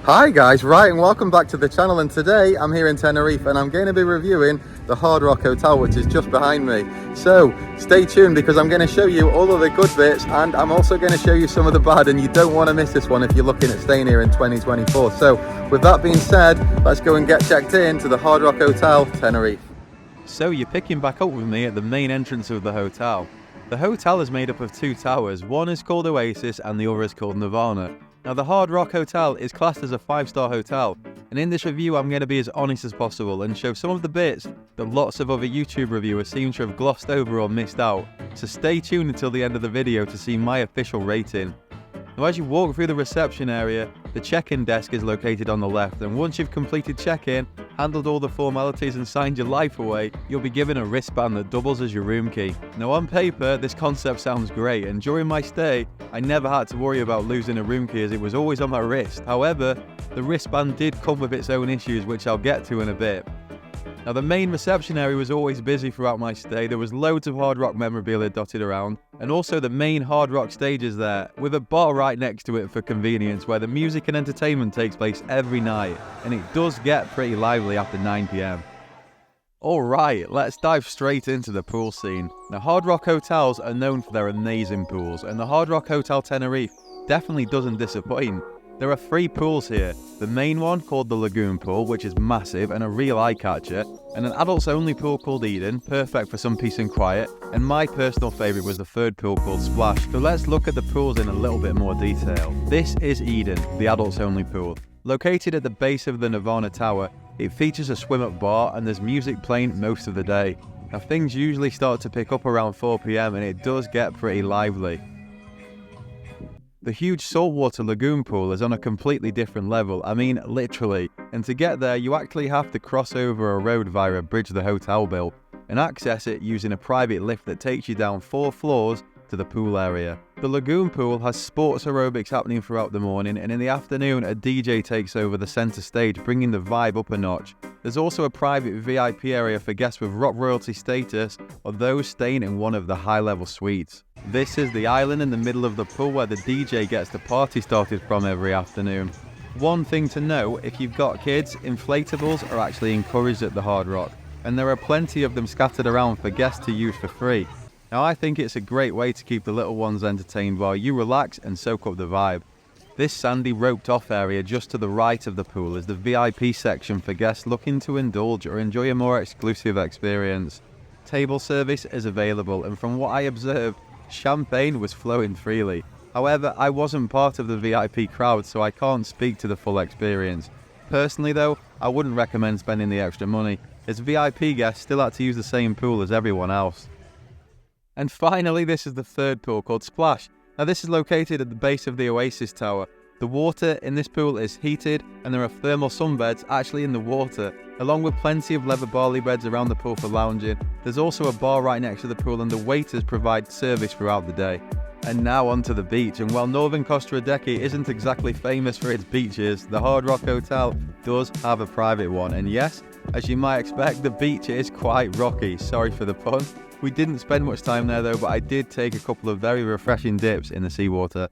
Hi guys, right, and welcome back to the channel, and today I'm here in Tenerife and I'm going to be reviewing the Hard Rock Hotel, which is just behind me. So stay tuned because I'm going to show you all of the good bits and I'm also going to show you some of the bad, and you don't want to miss this one if you're looking at staying here in 2024. So with that being said, let's go and get checked in to the Hard Rock Hotel, Tenerife. So you're picking back up with me at the main entrance of the hotel. The hotel is made up of two towers, one is called Oasis and the other is called Nirvana. Now the Hard Rock Hotel is classed as a 5-star hotel, and in this review I'm going to be as honest as possible and show some of the bits that lots of other YouTube reviewers seem to have glossed over or missed out, so stay tuned until the end of the video to see my official rating. Now as you walk through the reception area, the check-in desk is located on the left, and once you've completed check-in, handled all the formalities and signed your life away, you'll be given a wristband that doubles as your room key. Now on paper, this concept sounds great, and during my stay, I never had to worry about losing a room key as it was always on my wrist. However, the wristband did come with its own issues, which I'll get to in a bit. Now the main reception area was always busy throughout my stay. There was loads of Hard Rock memorabilia dotted around, and also the main Hard Rock stage is there, with a bar right next to it for convenience, where the music and entertainment takes place every night, and it does get pretty lively after 9 PM. Alright, let's dive straight into the pool scene. Now Hard Rock hotels are known for their amazing pools, and the Hard Rock Hotel Tenerife definitely doesn't disappoint. There are 3 pools here, the main one called the Lagoon Pool, which is massive and a real eye-catcher, and an adults only pool called Eden, perfect for some peace and quiet, and my personal favourite was the 3rd pool called Splash. So let's look at the pools in a little bit more detail. This is Eden, the adults only pool. Located at the base of the Nirvana Tower, it features a swim-up bar and there's music playing most of the day. Now things usually start to pick up around 4 PM and it does get pretty lively. The huge saltwater lagoon pool is on a completely different level, I mean literally, and to get there you actually have to cross over a road via a bridge the hotel built, and access it using a private lift that takes you down 4 floors to the pool area. The lagoon pool has sports aerobics happening throughout the morning, and in the afternoon a DJ takes over the centre stage, bringing the vibe up a notch. There's also a private VIP area for guests with rock royalty status or those staying in one of the high-level suites. This is the island in the middle of the pool where the DJ gets the party started from every afternoon. One thing to know, if you've got kids, inflatables are actually encouraged at the Hard Rock, and there are plenty of them scattered around for guests to use for free. Now I think it's a great way to keep the little ones entertained while you relax and soak up the vibe. This sandy roped off area just to the right of the pool is the VIP section for guests looking to indulge or enjoy a more exclusive experience. Table service is available, and from what I observed, champagne was flowing freely. However, I wasn't part of the VIP crowd, so I can't speak to the full experience. Personally though, I wouldn't recommend spending the extra money, as VIP guests still had to use the same pool as everyone else. And finally, this is the 3rd pool called Splash. Now this is located at the base of the Oasis Tower. The water in this pool is heated and there are thermal sunbeds actually in the water, along with plenty of leather barley beds around the pool for lounging. There's also a bar right next to the pool and the waiters provide service throughout the day. And now onto the beach, and while Northern Costa Rica isn't exactly famous for its beaches, the Hard Rock Hotel does have a private one, and yes, as you might expect, the beach is quite rocky, sorry for the pun. We didn't spend much time there though, but I did take a couple of very refreshing dips in the seawater.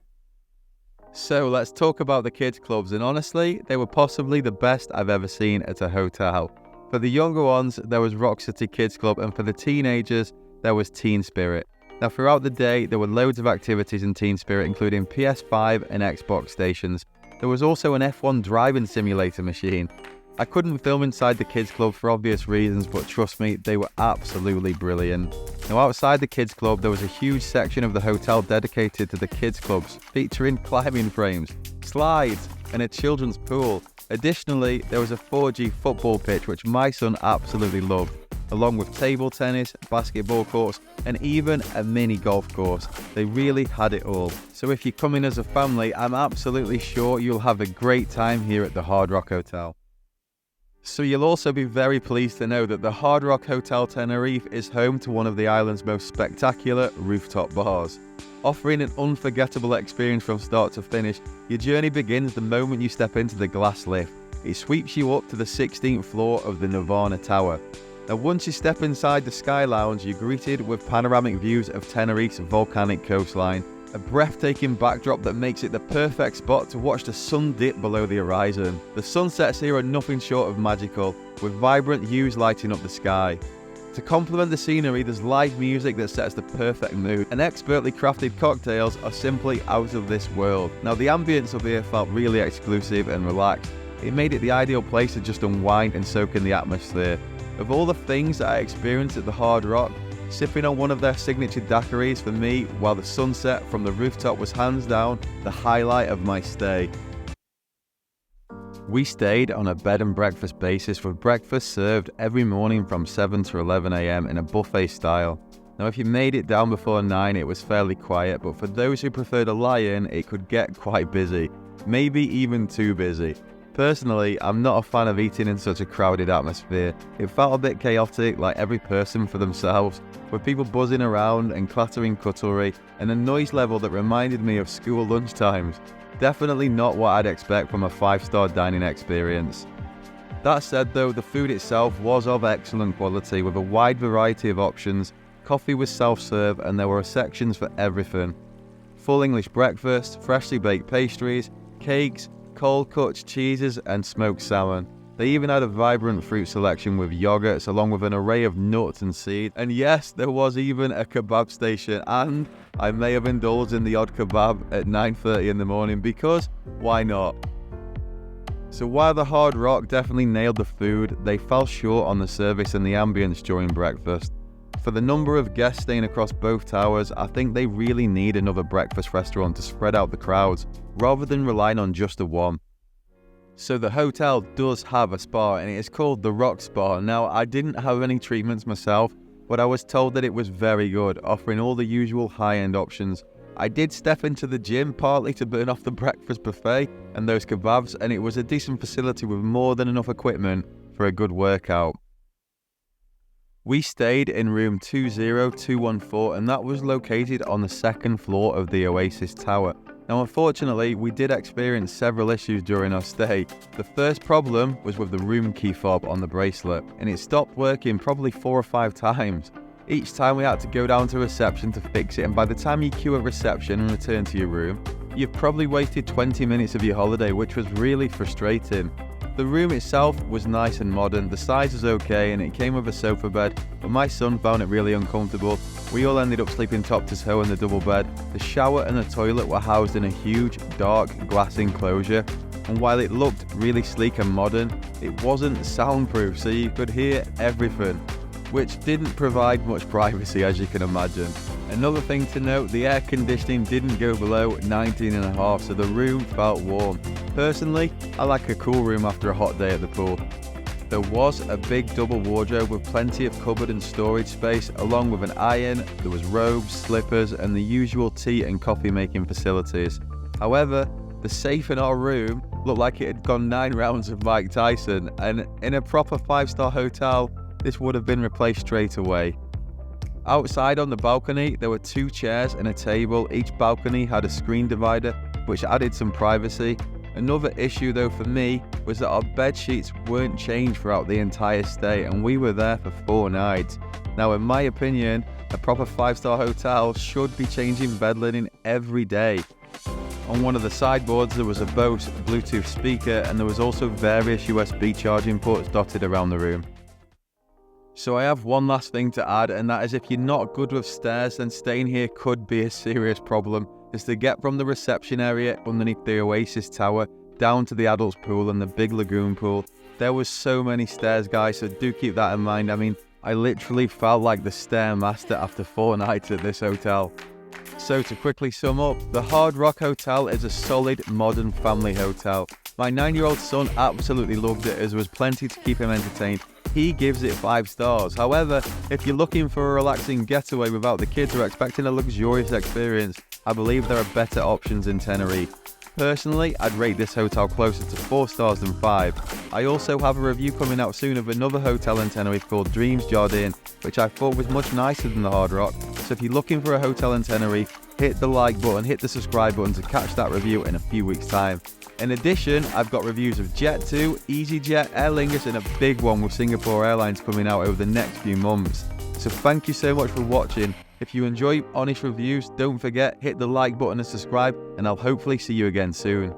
So let's talk about the kids clubs, and honestly, they were possibly the best I've ever seen at a hotel. For the younger ones, there was Rock City Kids Club, and for the teenagers, there was Teen Spirit. Now throughout the day, there were loads of activities in Teen Spirit, including PS5 and Xbox stations. There was also an F1 driving simulator machine. I couldn't film inside the kids club for obvious reasons, but trust me, they were absolutely brilliant. Now outside the kids club, there was a huge section of the hotel dedicated to the kids clubs, featuring climbing frames, slides, and a children's pool. Additionally, there was a 4G football pitch which my son absolutely loved, along with table tennis, basketball courts, and even a mini golf course. They really had it all. So if you're coming as a family, I'm absolutely sure you'll have a great time here at the Hard Rock Hotel. So you'll also be very pleased to know that the Hard Rock Hotel Tenerife is home to one of the island's most spectacular rooftop bars. Offering an unforgettable experience from start to finish, your journey begins the moment you step into the glass lift. It sweeps you up to the 16th floor of the Nirvana Tower. Now once you step inside the Sky Lounge, you're greeted with panoramic views of Tenerife's volcanic coastline, a breathtaking backdrop that makes it the perfect spot to watch the sun dip below the horizon. The sunsets here are nothing short of magical, with vibrant hues lighting up the sky. To complement the scenery, there's live music that sets the perfect mood, and expertly crafted cocktails are simply out of this world. Now, the ambience up here felt really exclusive and relaxed. It made it the ideal place to just unwind and soak in the atmosphere. Of all the things that I experienced at the Hard Rock, sipping on one of their signature daiquiris for me while the sunset from the rooftop was hands down the highlight of my stay. We stayed on a bed and breakfast basis with breakfast served every morning from 7 to 11 AM in a buffet style. Now, if you made it down before 9, it was fairly quiet, but for those who prefer to lie in, it could get quite busy, maybe even too busy. Personally, I'm not a fan of eating in such a crowded atmosphere. It felt a bit chaotic, like every person for themselves, with people buzzing around and clattering cutlery, and a noise level that reminded me of school lunchtimes. Definitely not what I'd expect from a 5-star dining experience. That said though, the food itself was of excellent quality with a wide variety of options. Coffee was self-serve and there were sections for everything. Full English breakfast, freshly baked pastries, cakes, cold cuts, cheeses and smoked salmon. They even had a vibrant fruit selection with yogurts along with an array of nuts and seeds. And yes, there was even a kebab station, and I may have indulged in the odd kebab at 9:30 in the morning because why not? So while the Hard Rock definitely nailed the food, they fell short on the service and the ambience during breakfast. For the number of guests staying across both towers, I think they really need another breakfast restaurant to spread out the crowds, rather than relying on just the one. So the hotel does have a spa and it is called the Rock Spa. Now, I didn't have any treatments myself, but I was told that it was very good, offering all the usual high-end options. I did step into the gym partly to burn off the breakfast buffet and those kebabs, and it was a decent facility with more than enough equipment for a good workout. We stayed in room 20214 and that was located on the second floor of the Oasis Tower. Now, unfortunately, we did experience several issues during our stay. The first problem was with the room key fob on the bracelet, and it stopped working probably 4 or 5 times. Each time we had to go down to reception to fix it, and by the time you queue at reception and return to your room, you've probably wasted 20 minutes of your holiday, which was really frustrating. The room itself was nice and modern, the size was okay, and it came with a sofa bed, but my son found it really uncomfortable. We all ended up sleeping top to toe in the double bed. The shower and the toilet were housed in a huge, dark glass enclosure, and while it looked really sleek and modern, it wasn't soundproof, so you could hear everything, which didn't provide much privacy, as you can imagine. Another thing to note, the air conditioning didn't go below 19.5, so the room felt warm. Personally, I like a cool room after a hot day at the pool. There was a big double wardrobe with plenty of cupboard and storage space, along with an iron. There was robes, slippers, and the usual tea and coffee making facilities. However, the safe in our room looked like it had gone 9 rounds of Mike Tyson, and in a proper 5-star hotel, this would have been replaced straight away. Outside on the balcony, there were 2 chairs and a table. Each balcony had a screen divider, which added some privacy. Another issue though for me was that our bed sheets weren't changed throughout the entire stay, and we were there for 4 nights. Now, in my opinion, a proper 5-star hotel should be changing bed linen every day. On one of the sideboards there was a Bose Bluetooth speaker, and there was also various USB charging ports dotted around the room. So I have one last thing to add, and that is if you're not good with stairs, then staying here could be a serious problem. Is to get from the reception area underneath the Oasis Tower down to the adults pool and the big lagoon pool. There was so many stairs, guys, so do keep that in mind. I mean, I literally felt like the stairmaster after 4 nights at this hotel. So to quickly sum up, the Hard Rock Hotel is a solid modern family hotel. My 9-year-old son absolutely loved it, as there was plenty to keep him entertained. He gives it 5 stars. However, if you're looking for a relaxing getaway without the kids or expecting a luxurious experience, I believe there are better options in Tenerife. Personally, I'd rate this hotel closer to 4 stars than 5. I also have a review coming out soon of another hotel in Tenerife called Dreams Jardin, which I thought was much nicer than the Hard Rock. So if you're looking for a hotel in Tenerife, hit the like button, hit the subscribe button to catch that review in a few weeks' time. In addition, I've got reviews of Jet2, EasyJet, Aer Lingus, and a big one with Singapore Airlines coming out over the next few months. So thank you so much for watching. If you enjoy honest reviews, don't forget, hit the like button and subscribe, and I'll hopefully see you again soon.